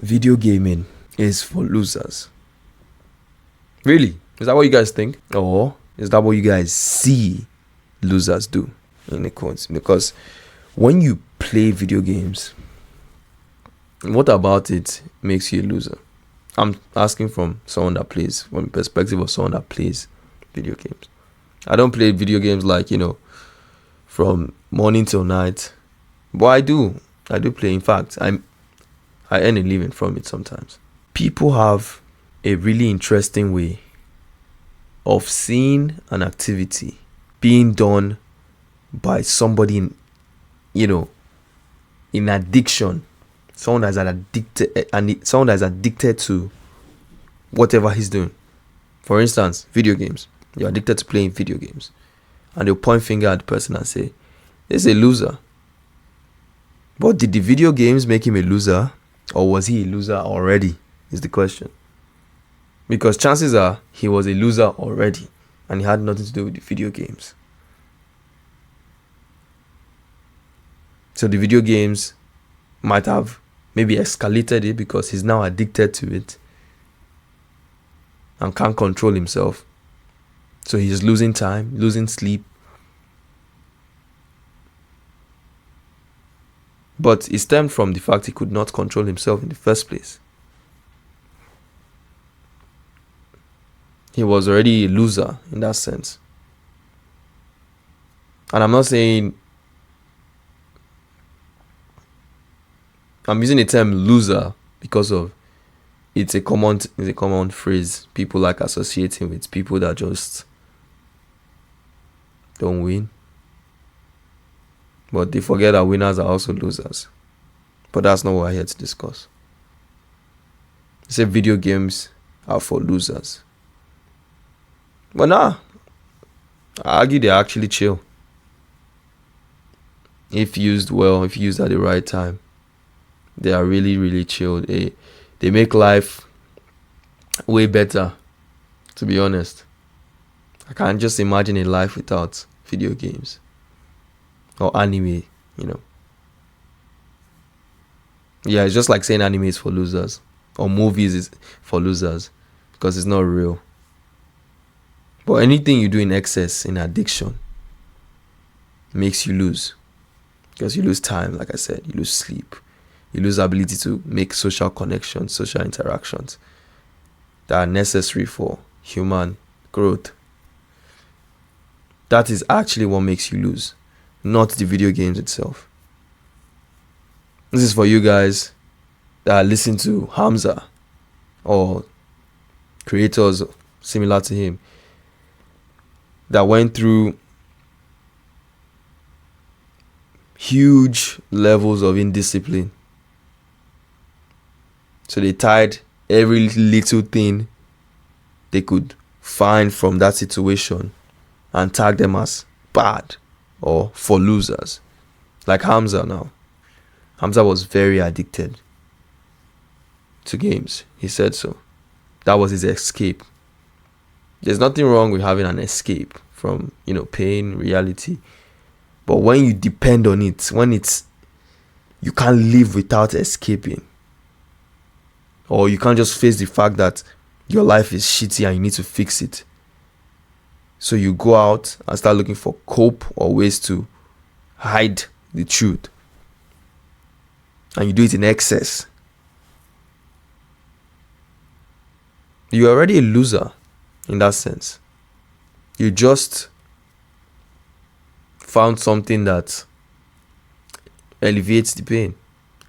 video gaming is for losers. Really? Is that what you guys think? Or is that what you guys see losers do in the quotes? Because when you play video games, what about it makes you a loser? I'm asking from the perspective of someone that plays video games. I don't play video games like, from morning till night. But I do play. In fact, I earn a living from it sometimes. People have a really interesting way of seeing an activity being done by somebody in addiction. Someone that's addicted to whatever he's doing. For instance, video games. You're addicted to playing video games. And they'll point finger at the person and say, this is a loser. But did the video games make him a loser? Or was he a loser already? Is the question. Because chances are he was a loser already. And he had nothing to do with the video games. So the video games might have maybe escalated it because he's now addicted to it and can't control himself. So he's losing time, losing sleep. But it stemmed from the fact he could not control himself in the first place. He was already a loser in that sense. And I'm not saying, I'm using the term loser because of it's a common phrase people like associating with people that just don't win. But they forget that winners are also losers. But that's not what we're here to discuss. They say video games are for losers. But I argue they're actually chill. If used well, if used at the right time, they are really, really chill. They make life way better, to be honest. I can't just imagine a life without video games or anime, Yeah, it's just like saying anime is for losers or movies is for losers because it's not real. But anything you do in excess, in addiction, makes you lose. Because you lose time, like I said, you lose sleep. You lose the ability to make social connections, social interactions that are necessary for human growth. That is actually what makes you lose, not the video games itself. This is for you guys that listen to Hamza or creators similar to him that went through huge levels of indiscipline. So they tied every little thing they could find from that situation and tagged them as bad or for losers. Like Hamza now. Hamza was very addicted to games. He said so. That was his escape. There's nothing wrong with having an escape from, pain, reality. But when you depend on it, you can't live without escaping. Or you can't just face the fact that your life is shitty and you need to fix it. So you go out and start looking for cope or ways to hide the truth. And you do it in excess. You're already a loser in that sense. You just found something that alleviates the pain.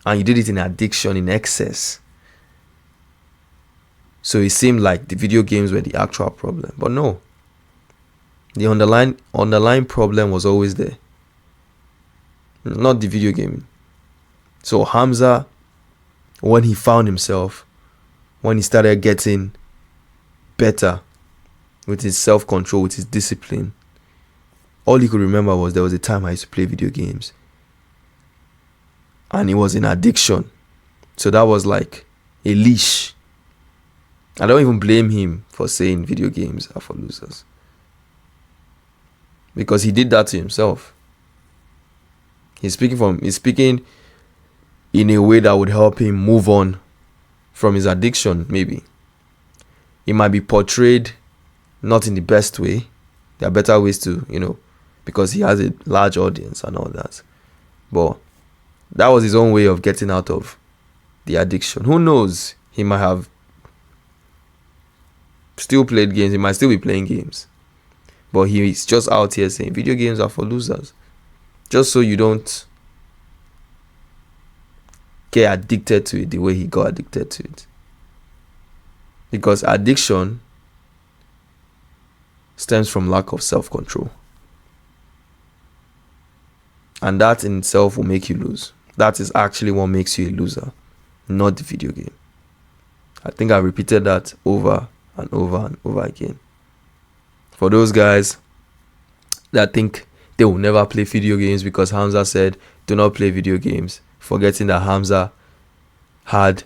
And you did it in addiction, in excess. So it seemed like the video games were the actual problem. But no. The underlying problem was always there. Not the video gaming. So Hamza, when he found himself, when he started getting better with his self-control, with his discipline, all he could remember was there was a time I used to play video games. And it was an addiction. So that was like a leash. I don't even blame him for saying video games are for losers. Because he did that to himself. He's speaking in a way that would help him move on from his addiction, maybe. It might be portrayed not in the best way. There are better ways to, because he has a large audience and all that. But that was his own way of getting out of the addiction. Who knows? He might have still played games. He might still be playing games. But he's just out here saying video games are for losers. Just so you don't get addicted to it the way he got addicted to it. Because addiction stems from lack of self-control. And that in itself will make you lose. That is actually what makes you a loser, not the video game. I think I repeated that over and over and over again. For those guys that think they will never play video games because Hamza said, do not play video games, forgetting that Hamza had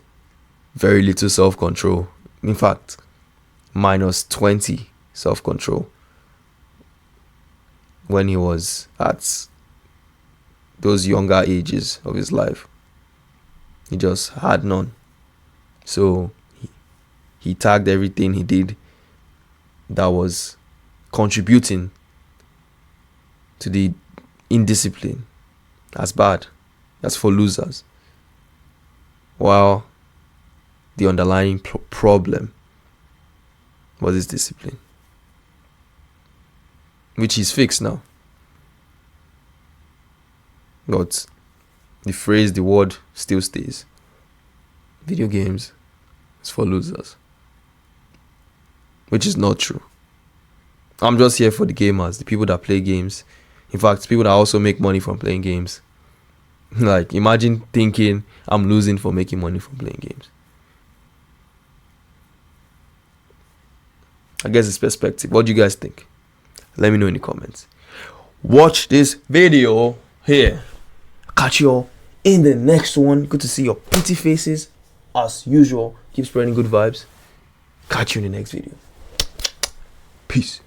very little self-control. In fact, minus 20 self-control when he was at those younger ages of his life. He just had none. So he tagged everything he did that was contributing to the indiscipline as bad. That's for losers. While the underlying problem was his discipline, which is fixed now. But the word still stays. Video games is for losers. Which is not true. I'm just here for the gamers, the people that play games. In fact, people that also make money from playing games. Like, imagine thinking I'm losing for making money from playing games. I guess it's perspective. What do you guys think? Let me know in the comments. Watch this video here. Catch you all in the next one. Good to see your pretty faces as usual. Keep spreading good vibes. Catch you in the next video. Peace.